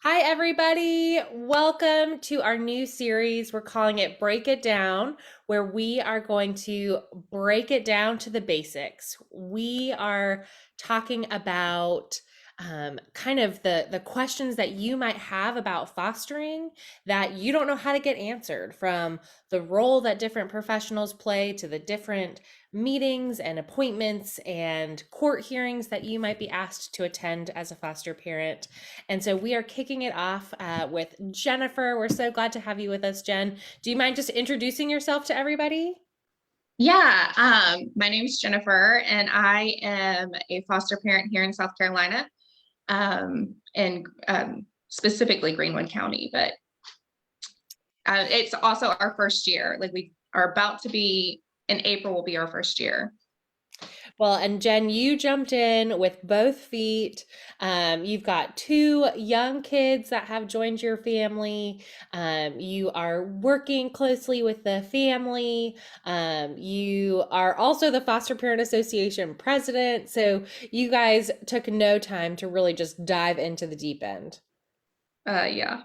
Hi, everybody. Welcome to our new series. We're calling it Break It Down, where we are going to break it down to the basics. We are talking about kind of the questions that you might have about fostering that you don't know how to get answered, from the role that different professionals play to the different meetings and appointments and court hearings that you might be asked to attend as a foster parent. And so we are kicking it off with Jennifer. We're so glad to have you with us, Jen. Do you mind just introducing yourself to everybody? Yeah, my name is Jennifer, and I am a foster parent here in South Carolina, and specifically Greenwood County. But it's also our first year. Like we are about to be in April will be our first year. Well, and Jen, you jumped in with both feet. You've got two young kids that have joined your family. You are working closely with the family. You are also the Foster Parent Association president. So you guys took no time to really just dive into the deep end. Yeah.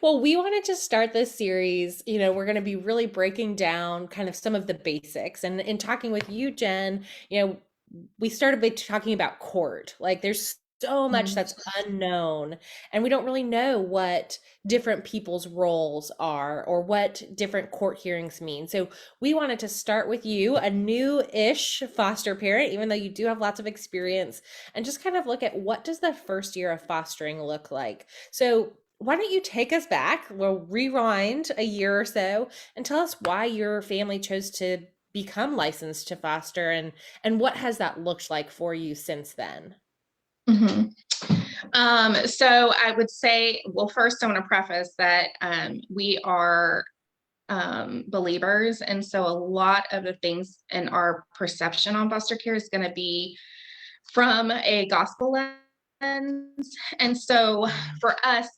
Well, we wanted to start this series. We're going to be really breaking down kind of some of the basics. And in talking with you, Jen, we started by talking about court. Like, there's so much Mhm. that's unknown, and we don't really know what different people's roles are or what different court hearings mean. So, we wanted to start with you, a new-ish foster parent, even though you do have lots of experience, and just kind of look at what does the first year of fostering look like. So, why don't you take us back? We'll rewind a year or so and tell us why your family chose to become licensed to foster, and what has that looked like for you since then? Mhm. So I would say, well, first I want to preface that we are believers, and so a lot of the things in our perception on foster care is going to be from a gospel lens. And so for us,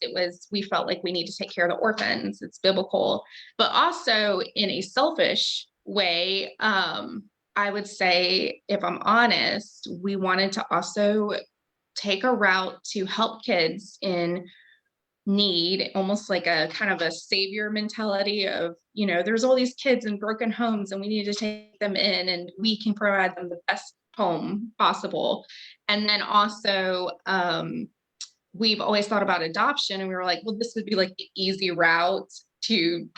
we felt like we need to take care of the orphans. It's biblical, but also in a selfish way. I would say, if I'm honest, we wanted to also take a route to help kids in need, almost like a kind of a savior mentality of, there's all these kids in broken homes and we need to take them in and we can provide them the best home possible. And then also, we've always thought about adoption, and we were like, well, this would be like the easy route to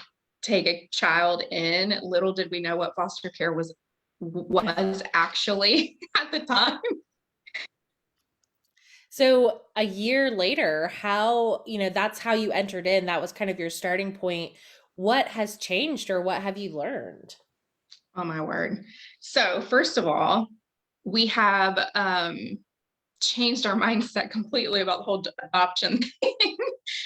take a child in. Little did we know what foster care was actually at the time. So a year later, that's how you entered in. That was kind of your starting point. What has changed, or what have you learned? Oh my word. So first of all, we have changed our mindset completely about the whole adoption thing.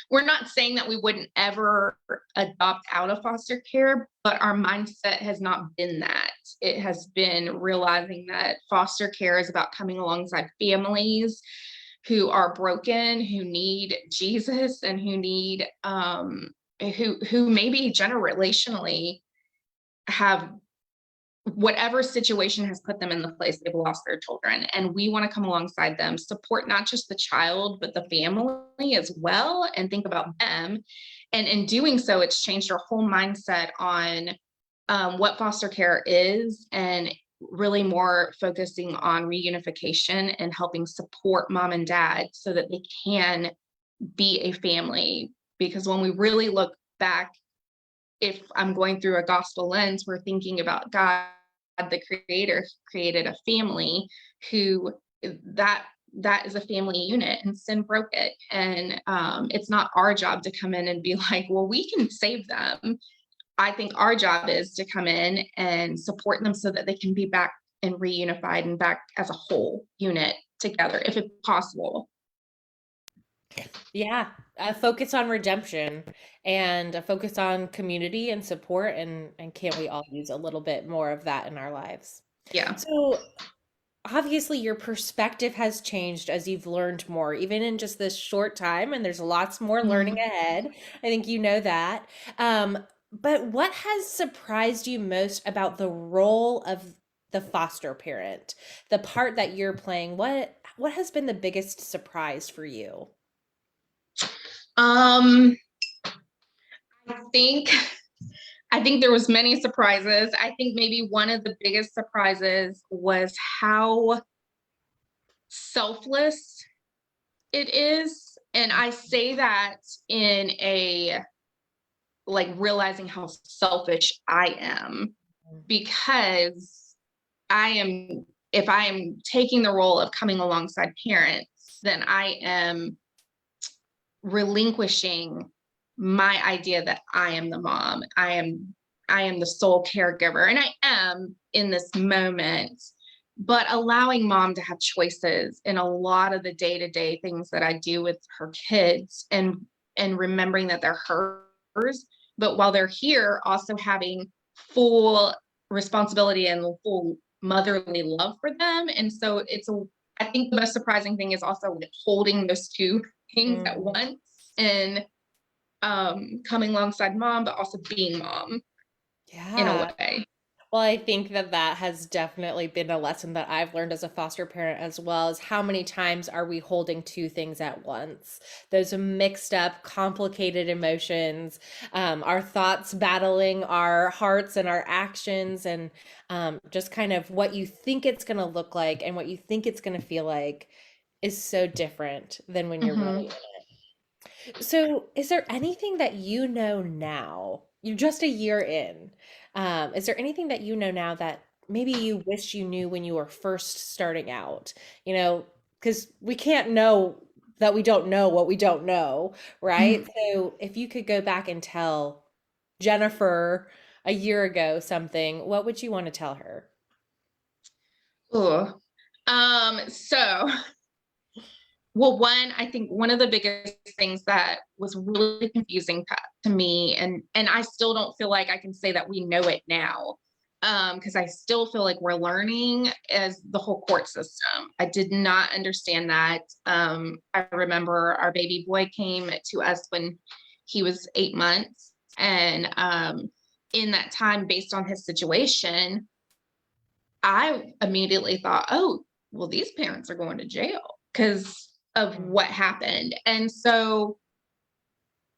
We're not saying that we wouldn't ever adopt out of foster care, but our mindset has not been that. It has been realizing that foster care is about coming alongside families who are broken, who need Jesus, and who need who maybe generationally have whatever situation has put them in the place they've lost their children, and we want to come alongside them, support not just the child but the family as well, and think about them. And in doing so, it's changed our whole mindset on what foster care is, and really more focusing on reunification and helping support mom and dad so that they can be a family. Because when we really look back, if I'm going through a gospel lens, we're thinking about God, the creator, created a family who that is a family unit, and sin broke it. And it's not our job to come in and be like, well, we can save them. I think our job is to come in and support them so that they can be back and reunified and back as a whole unit together, if it's possible. Yeah, a focus on redemption and a focus on community and support, and can't we all use a little bit more of that in our lives? Yeah. So obviously your perspective has changed as you've learned more, even in just this short time, and there's lots more learning Mhm. ahead. I think you know that. But what has surprised you most about the role of the foster parent, the part that you're playing? What has been the biggest surprise for you? Um, I think I think there was many surprises. I think maybe one of the biggest surprises was how selfless it is. And I say that in a like realizing how selfish I am because I am, if I am taking the role of coming alongside parents, then I am relinquishing my idea that I am the mom. I am the sole caregiver and I am in this moment, but allowing mom to have choices in a lot of the day-to-day things that I do with her kids and remembering that they're hers, but while they're here also having full responsibility and full motherly love for them. And so I think the most surprising thing is also holding those two things at Mm. once and coming alongside mom, but also being mom in a Yeah. way. Well, I think that that has definitely been a lesson that I've learned as a foster parent as well, is how many times are we holding two things at once? Those mixed up, complicated emotions, our thoughts battling our hearts and our actions, and just kind of what you think it's going to look like and what you think it's going to feel like is so different than when you're Mm-hmm. really. So, is there anything that you know now? You're just a year in. Is there anything that you know now that maybe you wish you knew when you were first starting out? Because we can't know that we don't know what we don't know, right? So, if you could go back and tell Jennifer a year ago something, what would you want to tell her? Ooh. So well, one, I think one of the biggest things that was really confusing to me, and I still don't feel like I can say that we know it now, because I still feel like we're learning as the whole court system. I did not understand that. I remember our baby boy came to us when he was 8 months, and in that time, based on his situation, I immediately thought, oh, well, these parents are going to jail because of Mm. what happened. And so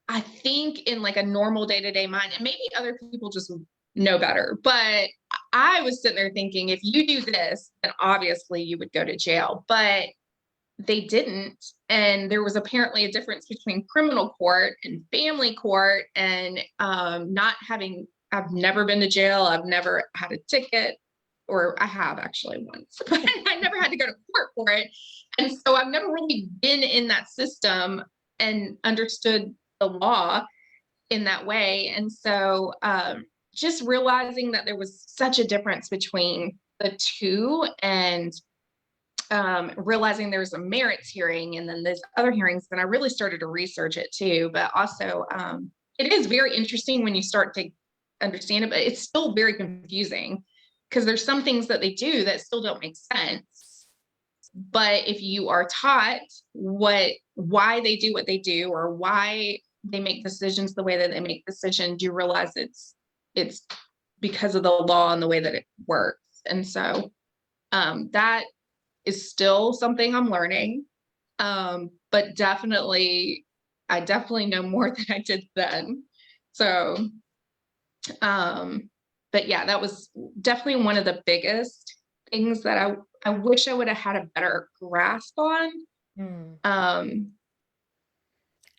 I think in like a normal day-to-day mind, and maybe other people just know better, but I was sitting there thinking, if you do this, then obviously you would go to jail. But they didn't. And there was apparently a difference between criminal court and family court. And not having, I've never been to jail, I've never had a ticket, or I have actually once, but I never had to go to court for it. And so I've never really been in that system and understood the law in that way. And so just realizing that there was such a difference between the two, and realizing there's a merits hearing and then there's other hearings, then I really started to research it too. But also, it is very interesting when you start to understand it, but it's still very confusing because there's some things that they do that still don't make sense. But if you are taught why they do what they do, or why they make decisions the way that they make decisions, you realize it's because of the law and the way that it works. And so that is still something I'm learning. But definitely, I definitely know more than I did then. So, um, but yeah, that was definitely one of the biggest things that I wish I would have had a better grasp on. Mm. Um,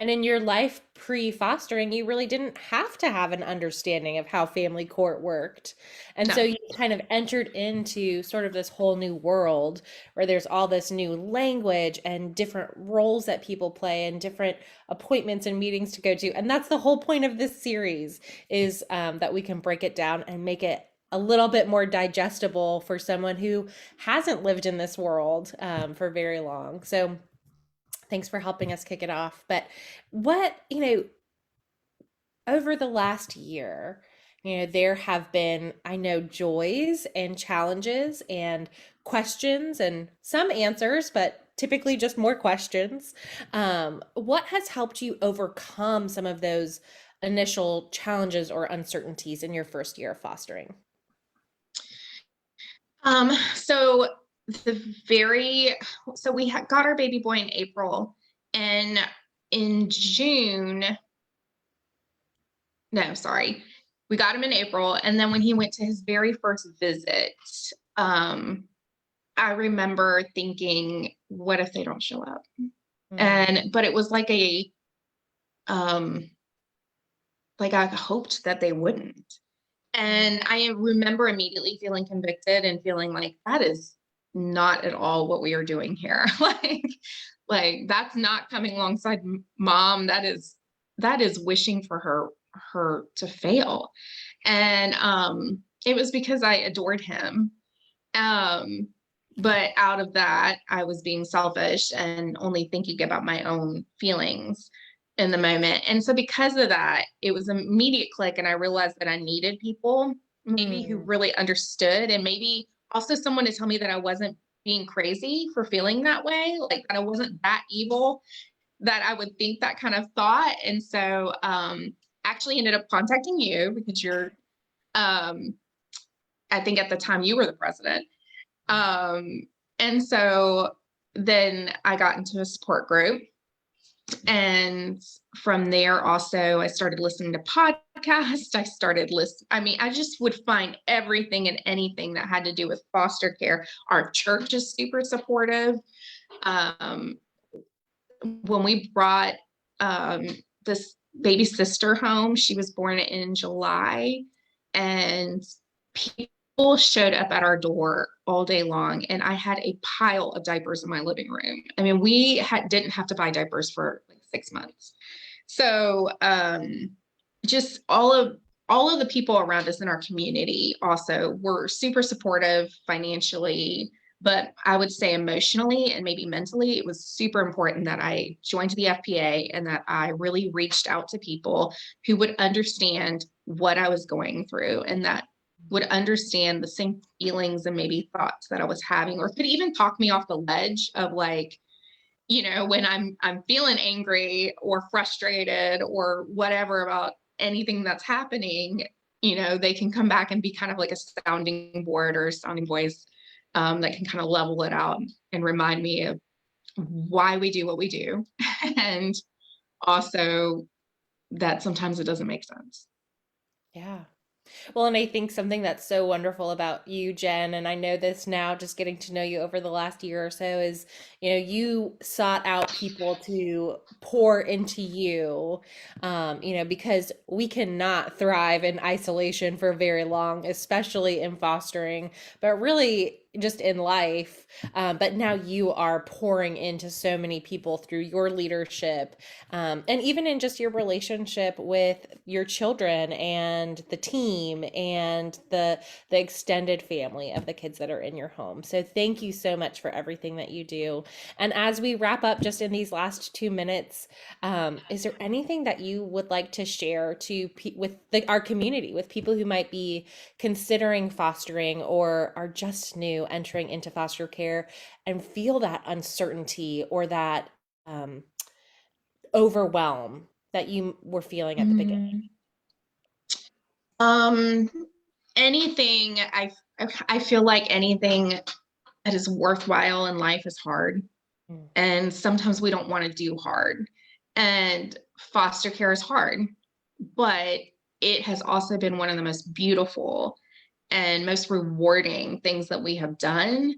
And in your life pre-fostering, you really didn't have to have an understanding of how family court worked. And so no. you kind of entered into sort of this whole new world where there's all this new language and different roles that people play and different appointments and meetings to go to. And that's the whole point of this series, is that we can break it down and make it a little bit more digestible for someone who hasn't lived in this world for very long. So thanks for helping us kick it off. But over the last year, there have been, I know, joys and challenges and questions and some answers, but typically just more questions. What has helped you overcome some of those initial challenges or uncertainties in your first year of fostering? So the very so we got our baby boy in April, and in June, no, sorry, we got him in April. And then when he went to his very first visit, um, I remember thinking, what if they don't show up? Mm, But it was um, like I hoped that they wouldn't. mm, And I remember immediately feeling convicted and feeling like that is not at all what we are doing here. Like that's not coming alongside mom. That is wishing for her to fail. And it was because I adored him. Um, but out of that, I was being selfish and only thinking about my own feelings in the moment. And so because of that, it was an immediate click. And I realized that I needed people maybe who mm. really understood, and maybe also someone to tell me that I wasn't being crazy for feeling that way, like that I wasn't that evil, that I would think that kind of thought. And so actually ended up contacting you because um, I think at the time you were the president. Um, and so then I got into a support group. And from there, also, I started listening to podcasts. I started listening. I mean, I just would find everything and anything that had to do with foster care. Our church is super supportive. Um, when we brought um, this baby sister home, she was born in July, and people showed up at our door all day long, and I had a pile of diapers in my living room. I mean, didn't have to buy diapers for like 6 months. So just all of the people around us in our community also were super supportive financially, but I would say emotionally and maybe mentally, it was super important that I joined the FPA and that I really reached out to people who would understand what I was going through and that would understand the same feelings and maybe thoughts that I was having, or could even talk me off the ledge of like, when I'm feeling angry or frustrated or whatever about anything that's happening, they can come back and be kind of like a sounding board or a sounding voice, that can kind of level it out and remind me of why we do what we do. And also that sometimes it doesn't make sense. Yeah. Well, and I think something that's so wonderful about you, Jen, and I know this now just getting to know you over the last year or so is, you sought out people to pour into you, because we cannot thrive in isolation for very long, especially in fostering, but really just in life. But now you are pouring into so many people through your leadership, and even in just your relationship with your children and the team and the extended family of the kids that are in your home. So thank you so much for everything that you do. And as we wrap up just in these last 2 minutes, is there anything that you would like to share with our community, with people who might be considering fostering or are just new entering into foster care and feel that uncertainty or that um, overwhelm that you were feeling at the beginning? Mm, Um, anything I feel like anything that is worthwhile in life is hard. Mm, And sometimes we don't want to do hard. And foster care is hard, but it has also been one of the most beautiful and most rewarding things that we have done.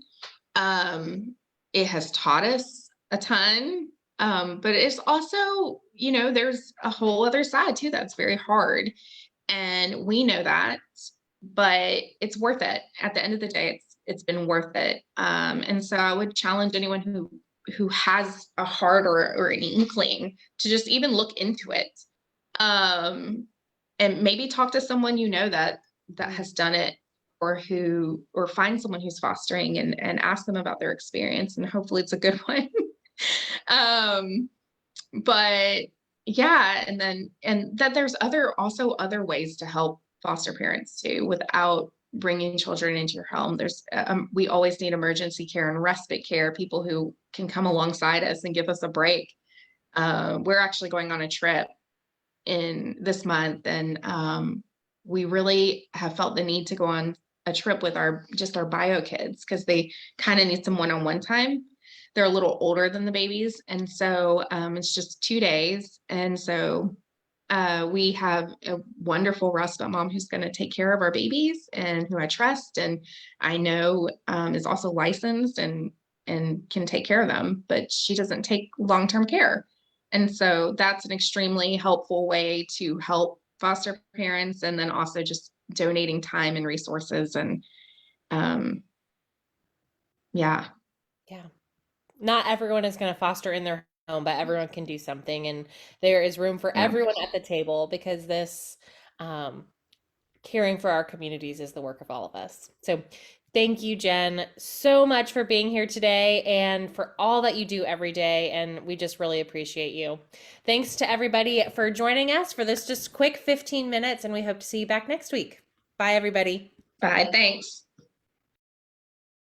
Um, it has taught us a ton. But it's also, there's a whole other side too that's very hard. And we know that, but it's worth it. At the end of the day, it's been worth it. And so I would challenge anyone who has a heart or an inkling to just even look into it, um, and maybe talk to someone that mm, has done it, or find someone who's fostering and ask them about their experience, and hopefully it's a good one. um, but yeah, and that there's other ways to help foster parents too without bringing children into your home. We always need emergency care and respite care, people who can come alongside us and give us a break. We're actually going on a trip in this month, and we really have felt the need to go on a trip with our bio kids because they kind of need some one-on-one time. they're a little older than the babies. And so it's just 2 days. And so we have a wonderful respite mom who's going to take care of our babies and who I trust and I know is also licensed and can take care of them, but she doesn't take long-term care. And so that's an extremely helpful way to help foster parents, and then also just donating time and resources and um, yeah, Yeah. Not everyone is going to foster in their home, but everyone can do something. And there is room for yeah. everyone at the table because this um, caring for our communities is the work of all of us. So thank you, Jen, so much for being here today and for all that you do every day. And we just really appreciate you. Thanks to everybody for joining us for this just quick 15 minutes. And we hope to see you back next week. Bye, everybody. Bye. Thanks.